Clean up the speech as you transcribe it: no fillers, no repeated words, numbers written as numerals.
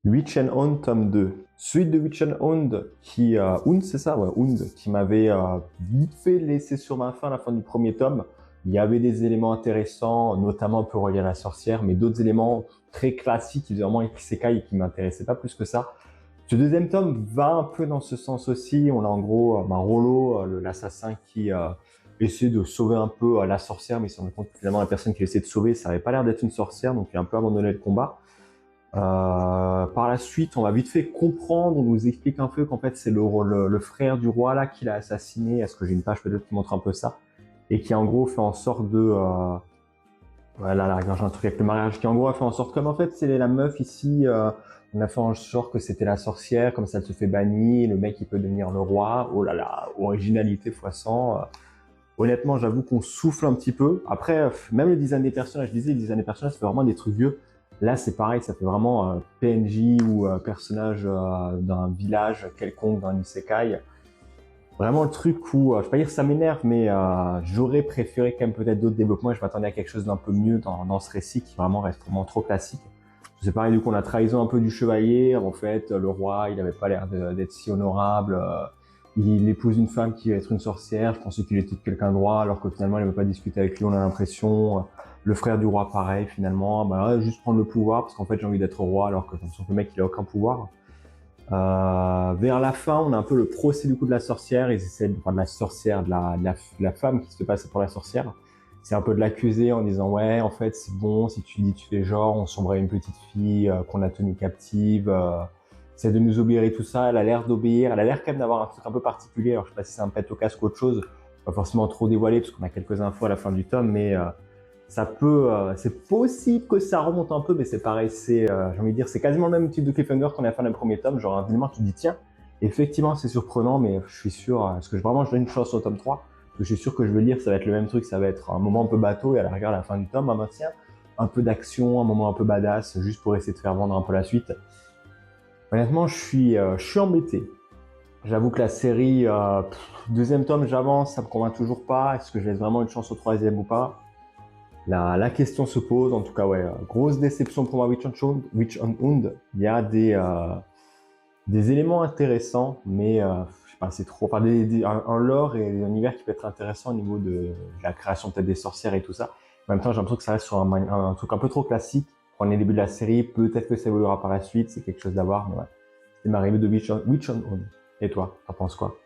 Witch and Hound tome 2. Suite de Witch and Hound qui, Hound c'est ça, ouais, Hound, qui m'avait vite fait laisser sur ma faim à la fin du premier tome. Il y avait des éléments intéressants, notamment un peu reliés à la sorcière, mais d'autres éléments très classiques qui faisaient vraiment isekai et qui m'intéressaient pas plus que ça. Ce deuxième tome va un peu dans ce sens aussi. On a en gros Rollo, l'assassin qui essaie de sauver un peu la sorcière, mais il se rend compte que finalement la personne qu'il essaie de sauver, ça avait pas l'air d'être une sorcière, donc il a un peu abandonné le combat. Par la suite, on va vite fait comprendre, on nous explique un peu qu'en fait c'est le frère du roi là qui l'a assassiné. Est-ce que j'ai une page peut-être qui montre un peu ça? Et qui en gros fait en sorte de... voilà, là, j'ai un truc avec le mariage, qui en gros a fait en sorte, comme en fait c'est la meuf ici, on a fait en sorte que c'était la sorcière, comme ça elle se fait bannir, le mec il peut devenir le roi. Oh là là, originalité fois 100. Honnêtement, j'avoue qu'on souffle un petit peu. Après, même le design des personnages, je disais, le design des personnages, ça fait vraiment des trucs vieux. Là, c'est pareil, ça fait vraiment PNJ ou personnage d'un village quelconque, d'un isekai. Vraiment le truc où, je vais pas dire que ça m'énerve, mais j'aurais préféré quand même peut-être d'autres développements et je m'attendais à quelque chose d'un peu mieux dans ce récit qui vraiment reste vraiment trop classique. C'est pareil, du coup, on a trahison un peu du chevalier. En fait, le roi, il avait pas l'air d'être si honorable. Il épouse une femme qui va être une sorcière. Je pensais qu'il était quelqu'un de roi, alors que finalement, il ne veut pas discuter avec lui. On a l'impression. Le frère du roi, pareil, finalement. Bah, juste prendre le pouvoir, parce qu'en fait, j'ai envie d'être roi, alors que j'ai l'impression que le mec, il a aucun pouvoir. Vers la fin, on a un peu le procès du coup de la sorcière. Ils essaient de, enfin, de la sorcière, de la femme qui se fait passer pour la sorcière. C'est un peu de l'accuser en disant ouais, en fait, c'est bon, si tu dis, tu fais genre, on sombrait une petite fille qu'on a tenue captive. C'est de nous obéir et tout ça. Elle a l'air d'obéir. Elle a l'air quand même d'avoir un truc un peu particulier. Alors je sais pas si c'est un pet au casque ou autre chose. Pas forcément trop dévoilé parce qu'on a quelques infos à la fin du tome, mais ça peut, c'est possible que ça remonte un peu, mais c'est pareil, c'est, j'ai envie de dire, c'est quasiment le même type de cliffhanger qu'on a fait dans le premier tome, genre un élément qui dit tiens, effectivement c'est surprenant, mais je suis sûr, est-ce que vraiment je donne une chance au tome 3, parce que je suis sûr que je vais lire, ça va être le même truc, ça va être un moment un peu bateau, et à la rigueur à la fin du tome, bah tiens, un peu d'action, un moment un peu badass, juste pour essayer de faire vendre un peu la suite. Honnêtement, je suis embêté. J'avoue que la série, deuxième tome, j'avance, ça me convainc toujours pas, est-ce que je laisse vraiment une chance au troisième ou pas? La question se pose, en tout cas, ouais, grosse déception pour moi, Witch and Hound. Il y a des éléments intéressants, mais je sais pas, c'est trop. Enfin, un lore et un univers qui peut être intéressant au niveau de la création peut-être des sorcières et tout ça. En même temps, j'ai l'impression que ça reste sur un truc un peu trop classique. Quand on est au début de la série, peut-être que ça évoluera par la suite, c'est quelque chose d'avoir, mais ouais. C'est ma review de Witch and Hound. Et toi, t'en penses quoi?